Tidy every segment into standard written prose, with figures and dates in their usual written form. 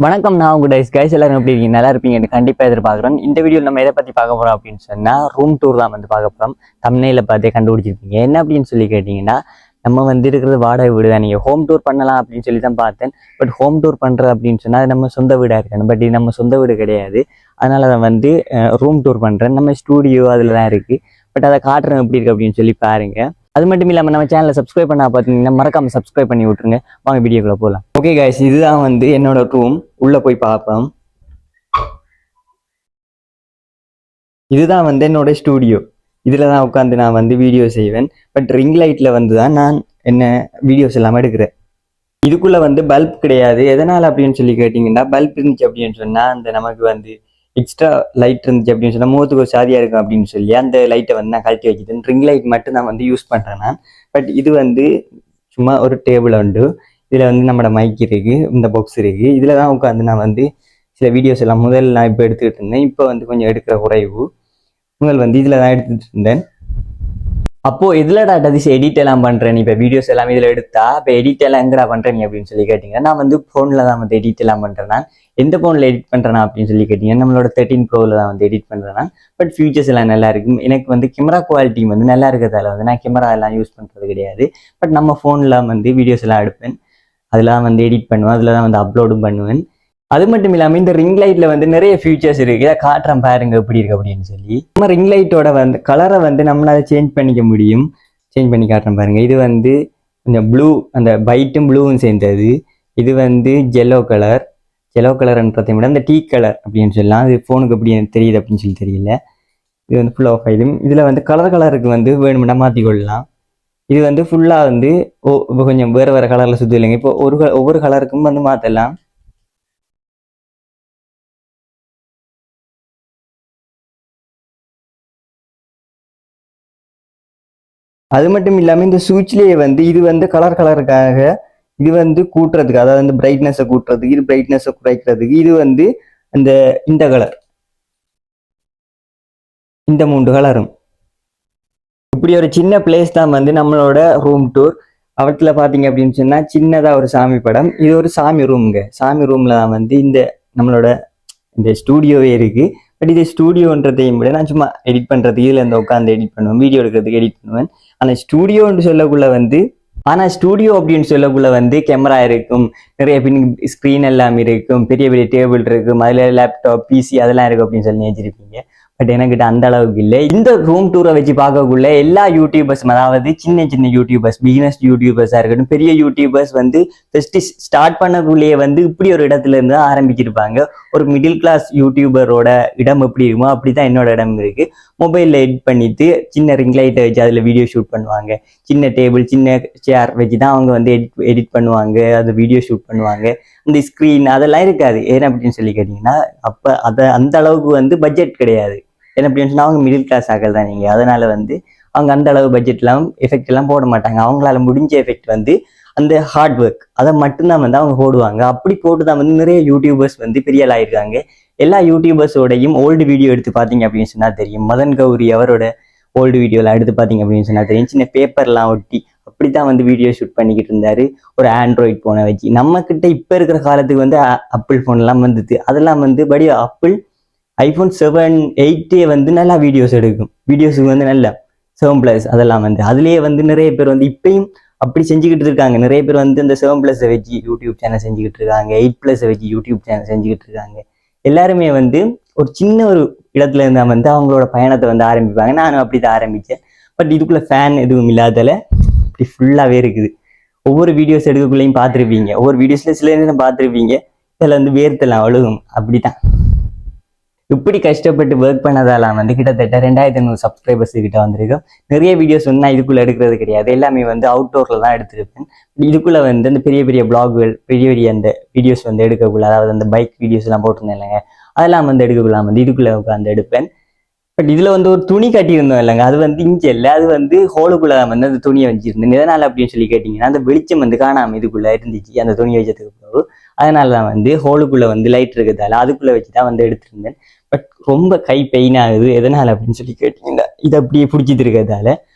வணக்கம், நான் உங்க கைஸ் எல்லாரும் எப்படி இருக்கீங்க? நல்லா இருப்பீங்கன்னு கண்டிப்பா எதிர்பார்க்குறேன். இந்த வீடியோ நம்ம எதை பத்தி பார்க்க போறோம் அப்படின்னு சொன்னா ரூம் டூர் தான் வந்து பார்க்க போறோம். தம்ப்நெயில பார்த்தே கண்டுபிடிச்சிருப்பீங்க. என்ன அப்படின்னு சொல்லி கேட்டீங்கன்னா, நம்ம வந்து இருக்கிறது வாடகை வீடு தான். நீங்க ஹோம் டூர் பண்ணலாம் அப்படின்னு சொல்லி தான் பார்த்தேன். பட் ஹோம் டூர் பண்றது அப்படின்னு சொன்னா அது நம்ம சொந்த வீடா இருக்கணும். பட் இது நம்ம சொந்த வீடு கிடையாது. அதனால தான் வந்து ரூம் டூர் பண்றேன். நம்ம ஸ்டூடியோ அதுல தான் இருக்கு. பட் அதை காட்டுறேன் எப்படி இருக்கு அப்படின்னு சொல்லி பாருங்க. அது மட்டும் இல்லாமல் நம்ம சேனலை சப்ஸ்கிரைப் பண்ணா பார்த்தீங்கன்னா மறக்காம சப்ஸ்கிரைப் பண்ணி விட்டுருங்க. வாங்க வீடியோக்குள்ள போகலாம். ஓகே கைஸ், இதுதான் வந்து என்னோட ரூம். உள்ள போய் பார்ப்போம். இதுதான் வந்து என்னோட ஸ்டூடியோ. இதில் தான் உட்காந்து நான் வந்து வீடியோ செய்வேன். பட் ரிங் லைட்டில் வந்து தான் நான் என்ன வீடியோஸ் எல்லாம் எடுக்கிறேன். இதுக்குள்ள வந்து பல்ப் கிடையாது. எதனால் அப்படின்னு சொல்லி கேட்டிங்கன்னா, பல்ப் இருந்துச்சு அப்படின்னு சொன்னால் அந்த நமக்கு வந்து எக்ஸ்ட்ரா லைட் இருந்துச்சு அப்படின்னு சொன்னால் முகத்துக்கு ஒரு சாதியாக இருக்கும் அப்படின்னு சொல்லி அந்த லைட்டை வந்து நான் கழட்டி வச்சுட்டேன். ரிங் லைட் மட்டும் நான் வந்து யூஸ் பண்ணுறேன் நான். பட் இது வந்து சும்மா ஒரு டேபிள் உண்டு. இதில் வந்து நம்மளோட மைக் இருக்குது, இந்த பாக்ஸ் இருக்குது. இதில் தான் உட்காந்து நான் வந்து சில வீடியோஸ் எல்லாம் முதல் நான் இப்போ எடுத்துக்கிட்டு இருந்தேன். இப்போ வந்து கொஞ்சம் எடுக்கிற குறைவு. முதல் வந்து இதில் தான் எடுத்துகிட்டு இருந்தேன். அப்போ எதுலடா டதிஸ் எடிட் எல்லாம் பண்றேன், இப்போ வீடியோஸ் எல்லாமே இதில் எடுத்தா இப்போ எடிட் எல்லாம் எங்கடா பண்றேன் அப்படின்னு சொல்லி கேட்டீங்கன்னா, நான் வந்து ஃபோனில் தான் வந்து எடிட் எல்லாம் பண்றேன். நான் எந்த ஃபோனில் எடிட் பண்றேனா அப்படின்னு சொல்லி கேட்டீங்கன்னா, நம்மளோட 13 Proவில் தான் வந்து எடிட் பண்றேன். பட் ஃபியூச்சர்ஸ் எல்லாம் நல்லா இருக்கும். எனக்கு வந்து கேமரா குவாலிட்டி வந்து நல்லா இருக்கிறதால வந்து நான் கேமரா எல்லாம் யூஸ் பண்றது கிடையாது. பட் நம்ம ஃபோனில் வந்து வீடியோஸ் எல்லாம் எடுப்பேன், அதெல்லாம் வந்து எடிட் பண்ணுவேன், அதில் தான் வந்து அப்லோடும் பண்ணுவேன். அது மட்டும் இல்லாமல் இந்த ரிங் லைட்ல வந்து நிறைய ஃபியூச்சர்ஸ் இருக்கு. இதை காட்டுறேன் பாருங்க எப்படி இருக்கு அப்படின்னு சொல்லி. நம்ம ரிங் லைட்டோட வந்து கலரை வந்து நம்மளால சேஞ்ச் பண்ணிக்க முடியும். சேஞ்ச் பண்ணி காட்டுறேன் பாருங்க. இது வந்து இந்த ப்ளூ, அந்த பைட்டும் ப்ளூவும் சேர்ந்தது. இது வந்து ஜெல்லோ கலர்ன்றதை விட இந்த டீ கலர் அப்படின்னு சொல்லலாம். அது ஃபோனுக்கு எப்படி தெரியுது அப்படின்னு சொல்லி தெரியல. இது வந்து ஃபுல் ஆஃப் ஆயிடும். இதில் வந்து கலருக்கு வந்து வேணும்னா மாற்றிக்கொள்ளலாம். இது வந்து ஃபுல்லாக வந்து இப்போ கொஞ்சம் வேறு கலரில் சுற்றி இல்லைங்க. இப்போ ஒவ்வொரு கலருக்கும் வந்து மாற்றலாம். அது மட்டும் இல்லாமல் இந்த சுவிட்ச்லேயே வந்து இது வந்து கலருக்காக இது வந்து கூட்டுறதுக்கு, அதாவது வந்து பிரைட்னஸை கூட்டுறதுக்கு, இது பிரைட்னஸை குறைக்கிறதுக்கு, இது வந்து இந்த கலர், இந்த 3 கலரும். இப்படி ஒரு சின்ன பிளேஸ் தான் வந்து நம்மளோட ரூம் டூர். அவற்றில் பார்த்தீங்க அப்படின்னு சொன்னால் சின்னதாக ஒரு சாமி படம். இது ஒரு சாமி ரூமுங்க. சாமி ரூமில் தான் வந்து இந்த நம்மளோட இந்த ஸ்டூடியோவே இருக்குது. பட் இது ஸ்டூடியோன்றதையும் விட நான் சும்மா எடிட் பண்ணுறதுக்கு இதில் இருந்து உட்காந்து எடிட் பண்ணுவேன், வீடியோ எடுக்கிறதுக்கு எடிட் பண்ணுவேன். ஆனால் ஸ்டூடியோன்னு சொல்லக்குள்ள வந்து கேமரா இருக்கும், நிறைய பின் ஸ்க்ரீன் எல்லாம் இருக்கும், பெரிய பெரிய டேபிள் இருக்கும், அதில் லேப்டாப் பிசி அதெல்லாம் இருக்கும் அப்படின்னு சொல்லி நினைச்சிருப்பீங்க. பட் எனக்கிட்ட அந்த அளவுக்கு இல்லை. இந்த ரூம் டூரை வச்சு பார்க்கக்குள்ள எல்லா யூடியூபர்ஸ், அதாவது சின்ன யூடியூபர்ஸ், பிகினர்ஸ் யூடியூபர்ஸாக இருக்கட்டும், பெரிய யூடியூபர்ஸ் வந்து ஃபர்ஸ்ட் ஸ்டார்ட் பண்ணக்குள்ளேயே வந்து இப்படி ஒரு இடத்துல இருந்து ஆரம்பிச்சிருப்பாங்க. ஒரு மிடில் கிளாஸ் யூடியூபரோட இடம் எப்படி இருக்குமோ அப்படிதான் என்னோட இடம் இருக்கு. மொபைலில் எடிட் பண்ணிட்டு சின்ன ரிங் லைட்டை வச்சு அதில் வீடியோ ஷூட் பண்ணுவாங்க. சின்ன டேபிள், சின்ன சேர் வச்சு தான் அவங்க வந்து எடிட் பண்ணுவாங்க, அது வீடியோ ஷூட் பண்ணுவாங்க. இந்த ஸ்க்ரீன் அதெல்லாம் இருக்காது. ஏன் அப்படின்னு சொல்லி கேட்டிங்கன்னா, அப்போ அந்த அளவுக்கு வந்து பட்ஜெட் கிடையாது. என்ன அப்படின்னு சொன்னால் அவங்க மிடில் கிளாஸ் ஆக்கள் தான் நீங்கள். அதனால வந்து அவங்க அந்த அளவு பட்ஜெட்லாம் எஃபெக்ட் எல்லாம் போட மாட்டாங்க. அவங்களால முடிஞ்ச எஃபெக்ட் வந்து அந்த ஹார்ட் ஒர்க் அதை மட்டும்தான் வந்து அவங்க போடுவாங்க. அப்படி போட்டு தான் வந்து நிறைய யூடியூபர்ஸ் வந்து பெரிய ஆயிருக்காங்க. எல்லா யூடியூபர்ஸோடையும் ஓல்டு வீடியோ எடுத்து பார்த்தீங்க அப்படின்னு சொன்னால் தெரியும். மதன் கௌரி அவரோட ஓல்டு வீடியோலாம் எடுத்து பார்த்தீங்க அப்படின்னு சொன்னால் தெரியும். சின்ன பேப்பர்லாம் ஒட்டி அப்படித்தான் வந்து வீடியோ ஷூட் பண்ணிக்கிட்டு இருந்தாரு, ஒரு ஆண்ட்ராய்ட் ஃபோனை வச்சு. நம்ம கிட்ட இப்போ இருக்கிற காலத்துக்கு வந்து ஆப்பிள் ஃபோன்லாம் வந்துது. அதெல்லாம் வந்து படி ஆப்பிள் iPhone 7, 8 வந்து நல்லா வீடியோஸ் எடுக்கும். வீடியோஸுக்கு வந்து நல்லா 7+ அதெல்லாம் வந்து அதுலேயே வந்து நிறைய பேர் வந்து இப்பயும் அப்படி செஞ்சுக்கிட்டு இருக்காங்க. நிறைய பேர் வந்து இந்த 7+ வச்சு யூடியூப் சேனல் செஞ்சுக்கிட்டு இருக்காங்க, 8+ வச்சு யூடியூப் சேனல் செஞ்சுக்கிட்டு இருக்காங்க. எல்லாருமே வந்து ஒரு சின்ன ஒரு இடத்துல இருந்தால் வந்து அவங்களோட பயணத்தை வந்து ஆரம்பிப்பாங்க. நானும் அப்படி தான் ஆரம்பித்தேன். பட் இதுக்குள்ள ஃபேன் எதுவும் இல்லாதால இப்படி ஃபுல்லாகவே இருக்குது. ஒவ்வொரு வீடியோஸ் எடுக்கக்குள்ளேயும் பார்த்துருப்பீங்க, ஒவ்வொரு வீடியோஸில் சில நேரம் பார்த்துருப்பீங்க, இதில் வந்து வேர்த்தெல்லாம் அழுகும். அப்படி தான் இப்படி கஷ்டப்பட்டு ஒர்க் பண்ணதால வந்து கிட்டத்தட்ட 2500 சப்ஸ்கிரைபர்ஸ் கிட்ட வந்திருக்கும். நிறைய வீடியோஸ் வந்து நான் இதுக்குள்ள எடுக்கிறது கிடையாது, எல்லாமே வந்து அவுட்டோர்ல தான் எடுத்திருப்பேன். இதுக்குள்ள வந்து அந்த பெரிய பெரிய பிளாகுகள், பெரிய அந்த வீடியோஸ் வந்து எடுக்கக்குள்ள, அதாவது அந்த பைக் வீடியோஸ் எல்லாம் போட்டிருந்தேன் இல்லைங்க, அதெல்லாம் வந்து எடுக்கக்குள்ள வந்து இதுக்குள்ள உட்காந்து எடுப்பேன். பட் இதுல வந்து ஒரு துணி கட்டியிருந்தோம் இல்லைங்க, அது வந்து இங்கே இல்லை, அது வந்து ஹோலுக்குள்ள வந்து அந்த துணியை வச்சிருந்தேன். எதனால அப்படின்னு சொல்லி கேட்டீங்கன்னா, அந்த வெளிச்சம் வந்து காணாம இதுக்குள்ள இருந்துச்சு அந்த துணி வச்சதுக்கு பிறகு. அதனால தான் வந்து ஹோலுக்குள்ள வந்து லைட் இருக்கிறதால அதுக்குள்ள வச்சுதான் வந்து எடுத்திருந்தேன். பட் ரொம்ப கை பெயின் ஆகுது. எதனால அப்படின்னு சொல்லி கேட்டீங்கன்னா, இது அப்படியே பிடிச்சிட்டு இருக்கிறதால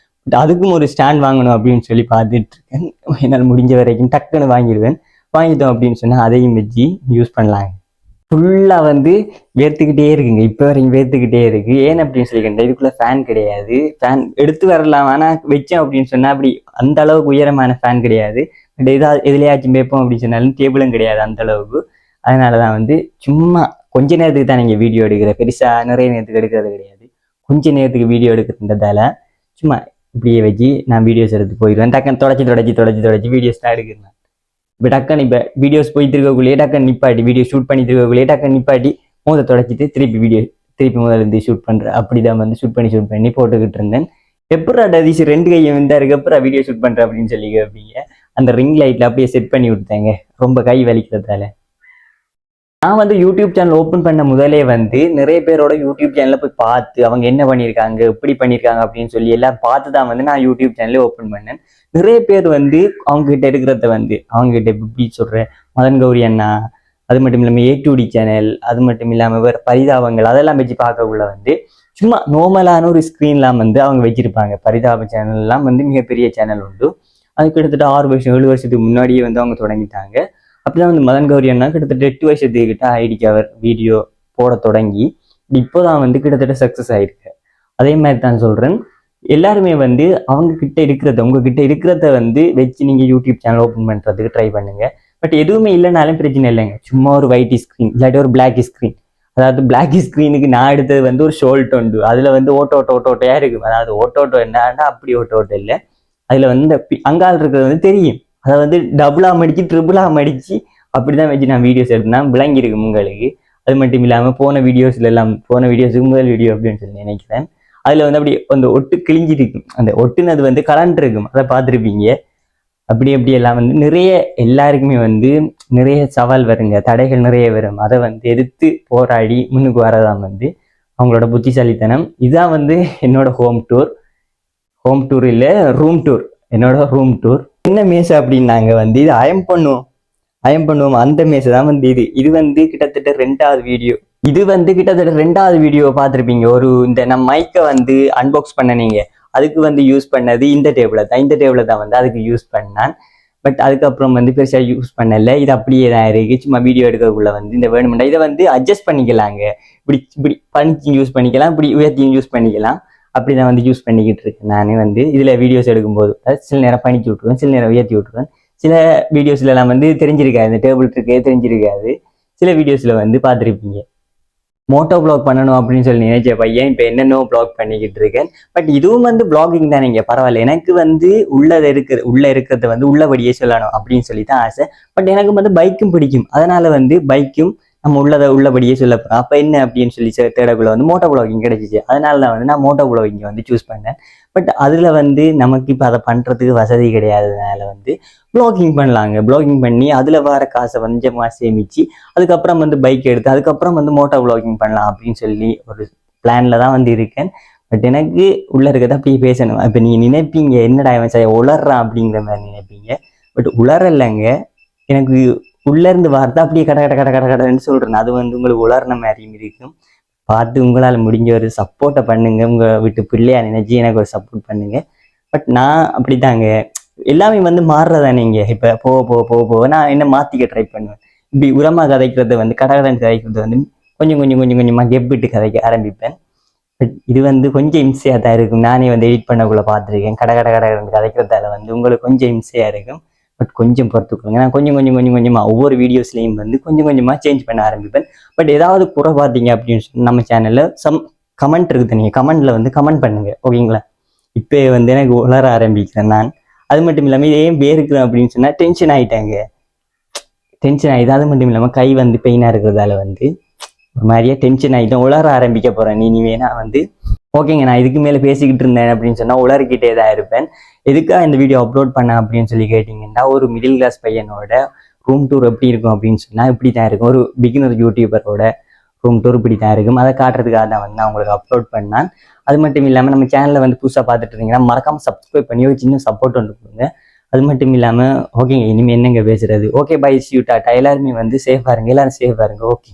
அதுக்கும் ஒரு ஸ்டாண்ட் வாங்கணும் அப்படின்னு சொல்லி பார்த்துட்டு இருக்கேன். என்னால் முடிஞ்ச வரைக்கும் டக்குன்னு வாங்கிடுவேன். வாங்கிட்டோம் அப்படின்னு சொன்னால் அதையும் வச்சு யூஸ் பண்ணலாங்க. ஃபுல்லாக வந்து வேர்த்துக்கிட்டே இருக்குங்க, இப்போ வரைக்கும் வேர்த்துக்கிட்டே இருக்கு. ஏன் அப்படின்னு சொல்லிக்கிட்டேன், இதுக்குள்ள ஃபேன் கிடையாது. ஃபேன் எடுத்து வரலாம், ஆனால் வச்சேன் அப்படின்னு சொன்னால் அப்படி அந்த அளவுக்கு உயரமான ஃபேன் கிடையாது. பட் ஏதாவது எதுலையாச்சும் வைப்போம் அப்படின்னு சொன்னாலும் டேபிளும் கிடையாது அந்த அளவுக்கு. அதனால தான் வந்து சும்மா கொஞ்ச நேரத்துக்கு தான் நீங்கள் வீடியோ எடுக்கிற, பெருசாக நிறைய நேரத்துக்கு எடுக்கிறது கிடையாது. கொஞ்ச நேரத்துக்கு வீடியோ எடுக்கிறதால சும்மா இப்படியே வச்சு நான் வீடியோஸ் எடுத்து போயிடுவேன். டக்குன்னு தொடச்சி வீடியோஸ் தான் எடுக்கிறேன். இப்போ டக்குன்னு இப்போ வீடியோஸ் போயிட்டு இருக்கக்குள்ளேயே டக்குன்னு நிப்பாட்டி, வீடியோ ஷூட் பண்ணிட்டு இருக்கக்குள்ளேயே டக்குன்னு நிப்பாட்டி மோதை தொடச்சிட்டு திருப்பி முதல்ல இருந்து ஷூட் பண்ணுறேன். அப்படிதான் வந்து ஷூட் பண்ணி போட்டுக்கிட்டு இருந்தேன். எப்படா டதீஷ் 2 கையை வந்து அதுக்கப்புறம் வீடியோ ஷூட் பண்ணுறேன் அப்படின்னு சொல்லி கேட்பீங்க. அந்த ரிங் லைட்டில் அப்படியே செட் பண்ணி விட்டாங்க, ரொம்ப கை வலிக்கிறதால. நான் வந்து யூடியூப் சேனல் ஓப்பன் பண்ண முதலே வந்து நிறைய பேரோட யூடியூப் சேனலில் போய் பார்த்து அவங்க என்ன பண்ணியிருக்காங்க, எப்படி பண்ணியிருக்காங்க அப்படின்னு சொல்லி எல்லாம் பார்த்து தான் வந்து நான் யூடியூப் சேனலே ஓப்பன் பண்ணேன். நிறைய பேர் வந்து அவங்ககிட்ட இருக்கிறத வந்து அவங்ககிட்ட எப்படி சொல்கிறேன், மதன் கௌரி அண்ணா, அது மட்டும் இல்லாமல் A2D சேனல், அது மட்டும் இல்லாமல் வேறு பரிதாபங்கள், அதெல்லாம் வச்சு பார்க்கக்குள்ள வந்து சும்மா நார்மலான ஒரு ஸ்க்ரீன்லாம் வந்து அவங்க வச்சிருப்பாங்க. பரிதாப சேனல்லாம் வந்து மிகப்பெரிய சேனல் உண்டு. அது கிட்டத்தட்ட 6 வருஷம் 7 வருஷத்துக்கு முன்னாடியே வந்து அவங்க தொடங்கிட்டாங்க. அப்படிதான் வந்து மதன் கௌரி அண்ணா கிட்டத்தட்ட 8 வருஷத்துக்கிட்ட ஐடிக்கு அவர் வீடியோ போட தொடங்கி இப்போதான் வந்து கிட்டத்தட்ட சக்ஸஸ் ஆயிருக்கு. அதே மாதிரி தான் சொல்றேன், எல்லாருமே வந்து அவங்க கிட்ட இருக்கிறத, உங்ககிட்ட இருக்கிறத வந்து வச்சு நீங்க யூடியூப் சேனல் ஓப்பன் பண்றதுக்கு ட்ரை பண்ணுங்க. பட் எதுவுமே இல்லைனாலும் பிரச்சனை இல்லைங்க. சும்மா ஒரு ஒயிட் ஸ்க்ரீன் இல்லாட்டி ஒரு பிளாக் ஸ்க்ரீன். அதாவது பிளாக் ஸ்க்ரீனுக்கு நான் எடுத்தது வந்து ஒரு ஷோல்ட் உண்டு. அதுல வந்து ஓட்டோட்டையா இருக்கும். அதாவது ஓட்டோ என்னன்னா அப்படி ஓட்டோ இல்லை. அதுல வந்து அங்கால் இருக்கிறது வந்து தெரியும். அதை வந்து டபுளா மடிச்சு ட்ரிபிளா மடிச்சு அப்படிதான் வச்சு நான் வீடியோஸ் எடுத்தேன். விளங்கியிருக்கு உங்களுக்கு. அது மட்டும் இல்லாமல் போன வீடியோஸுக்கு முதல் வீடியோ அப்படின்னு சொல்லி நினைக்கிறேன். அதுல வந்து அப்படி அந்த ஒட்டு கிழிஞ்சிருக்கும். அந்த ஒட்டுனது வந்து கலண்டு இருக்கும், அதை பார்த்துருப்பீங்க. அப்படி எல்லாம் வந்து நிறைய எல்லாருக்குமே வந்து நிறைய சவால் வருங்க, தடைகள் நிறைய வரும். அதை வந்து எதிர்த்து போராடி முன்னுக்கு வரதான் வந்து அவங்களோட புத்திசாலித்தனம். இதுதான் வந்து என்னோட ஹோம் டூர் இல்லை, ரூம் டூர். என்னோட ரூம் டூர் என்ன மேசை அப்படின்னாங்க வந்து இது அயம் பண்ணுவோம் அந்த மேசை தான் வந்து இது வந்து கிட்டத்தட்ட 2வது வீடியோ. இது வந்து கிட்டத்தட்ட 2வது வீடியோ பார்த்துருப்பீங்க. ஒரு இந்த நம்ம மைக்கை வந்து அன்பாக்ஸ் பண்ண நீங்க அதுக்கு வந்து யூஸ் பண்ணது இந்த டேபிளை தான் வந்து அதுக்கு யூஸ் பண்ணான். பட் அதுக்கப்புறம் வந்து பெருசாக யூஸ் பண்ணல. இது அப்படியே தான் இருக்கு. சும்மா வீடியோ எடுக்கக்குள்ள வந்து இந்த வேணுமெண்டா இதை வந்து அட்ஜஸ்ட் பண்ணிக்கலாங்க. இப்படி பணிச்சு யூஸ் பண்ணிக்கலாம், இப்படி உயர்த்தியும் யூஸ் பண்ணிக்கலாம். அப்படிதான் வந்து யூஸ் பண்ணிக்கிட்டு இருக்கேன். நானே வந்து இதில் வீடியோஸ் எடுக்கும்போது சில நேரம் பணிச்சு விட்டுருவேன், சில நேரம் உயர்த்தி விட்டுருவேன். சில வீடியோஸ்ல எல்லாம் வந்து தெரிஞ்சிருக்காது, இந்த டேபிள் இருக்கே தெரிஞ்சிருக்காது. சில வீடியோஸ்ல வந்து பார்த்துருப்பீங்க. மோட்டோ பிளாக் பண்ணணும் அப்படின்னு சொல்லி நினைச்ச பையன் இப்போ என்னென்னோ பிளாக் பண்ணிக்கிட்டு இருக்கேன். பட் இதுவும் வந்து பிளாகிங் தானே, இங்கே பரவாயில்ல. எனக்கு வந்து உள்ள இருக்கிறத வந்து உள்ளபடியே சொல்லணும் அப்படின்னு சொல்லி தான் ஆசை. பட் எனக்கு வந்து பைக்கும் பிடிக்கும். அதனால வந்து பைக்கும் நம்ம உள்ளபடியே சொல்ல போகிறோம். அப்போ என்ன அப்படின்னு சொல்லி தேடக்குள்ள வந்து மோட்டோ பிளாகிங் கிடைச்சிச்சு. அதனால தான் வந்து நான் மோட்டோ பிளாகிங் வந்து சூஸ் பண்ணேன். பட் அதில் வந்து நமக்கு இப்போ அதை பண்ணுறதுக்கு வசதி கிடையாததுனால வந்து பிளாகிங் பண்ணலாங்க. பிளாகிங் பண்ணி அதில் வர காசை கொஞ்சமாக சேமித்து அதுக்கப்புறம் வந்து பைக் எடுத்து அதுக்கப்புறம் வந்து மோட்டோ பிளாகிங் பண்ணலாம் அப்படின்னு சொல்லி ஒரு பிளானில் தான் வந்து இருக்கேன். பட் எனக்கு உள்ளே இருக்கிறத அப்படியே பேசணும். இப்போ நீங்கள் நினைப்பீங்க என்னடா இவன் சார் உளர்றான் அப்படிங்கிற மாதிரி நினைப்பீங்க. பட் உளரலைங்க, எனக்கு உள்ளேருந்து வார்த்தை அப்படியே கடன்னு சொல்கிறேன். அது வந்து உங்களுக்கு உளர்ன மாதிரியும் இருக்கும். பார்த்து உங்களால் முடிஞ்ச ஒரு சப்போர்ட்டை பண்ணுங்க. உங்கள் வீட்டு பிள்ளையா நினைச்சு எனக்கு ஒரு சப்போர்ட் பண்ணுங்க. பட் நான் அப்படித்தாங்க, எல்லாமே வந்து மாறுறதானேங்க. இப்போ போக நான் என்ன மாற்றிக்க ட்ரை பண்ணுவேன். இப்படி உரமாக கதைக்கிறத வந்து கடகடன்னு கதைக்கிறத வந்து கொஞ்சமாக கெப்பிட்டு கதைக்க ஆரம்பிப்பேன். பட் இது வந்து கொஞ்சம் இம்சையாக தான் இருக்கும். நானே வந்து எடிட் பண்ணக்குள்ள பார்த்துருக்கேன். கடகடன்னு கதைக்கிறதால வந்து உங்களுக்கு கொஞ்சம் இம்சையாக இருக்கும். பட் கொஞ்சம் பொறுத்துக்கோங்க. நான் கொஞ்சமாக ஒவ்வொரு வீடியோஸ்லையும் வந்து கொஞ்சமாக சேஞ்ச் பண்ண ஆரம்பிப்பேன். பட் ஏதாவது குறை பார்த்தீங்க அப்படின்னு சொல்லி நம்ம சேனலில் கமெண்ட் இருக்குது, நீங்கள் கமெண்ட்ல வந்து கமெண்ட் பண்ணுங்க, ஓகேங்களா? இப்போ வந்து எனக்கு உளர ஆரம்பிக்கிறேன் நான். அது மட்டும் இல்லாமல் இதே பேருக்குறேன் அப்படின்னு சொன்னால் டென்ஷன் ஆகிட்டாங்க. அது மட்டும் இல்லாமல் கை வந்து பெயினாக இருக்கிறதால வந்து ஒரு மாதிரியா டென்ஷன் ஆகிட்டேன். உளர ஆரம்பிக்க போகிறேன். நீ வேணா வந்து ஓகேங்க, நான் இதுக்கு மேலே பேசிக்கிட்டு இருந்தேன் அப்படின்னு சொன்னால் உளறிக்கிட்டே தான் இருப்பேன். எதுக்காக இந்த வீடியோ அப்லோட் பண்ண அப்படின்னு சொல்லி கேட்டிங்கன்னா, ஒரு மிடில் கிளாஸ் பையனோட ரூம் டூர் எப்படி இருக்கும் அப்படின்னு சொன்னால் இப்படி தான் இருக்கும். ஒரு பிகினர் யூடியூபரோட ரூம் டூர் இப்படி தான் இருக்கும். அதை காட்டுறதுக்காக தான் வந்து நான் உங்களுக்கு அப்லோட் பண்ணேன். அது மட்டும் இல்லாமல் நம்ம சேனலில் வந்து புதுசாக பார்த்துட்டு இருந்தீங்கன்னா மறக்காமல் சப்ஸ்கிரைப் பண்ணி ஒரு சின்ன சப்போர்ட் வந்து கொடுங்க. அது மட்டும் இல்லாமல் ஓகேங்க, இனிமேல் என்னங்க பேசுறது. Okay, bye, see you, tata. எல்லாருமே வந்து சேஃபாக இருங்க, எல்லாரும் சேஃபாக இருங்க. ஓகே.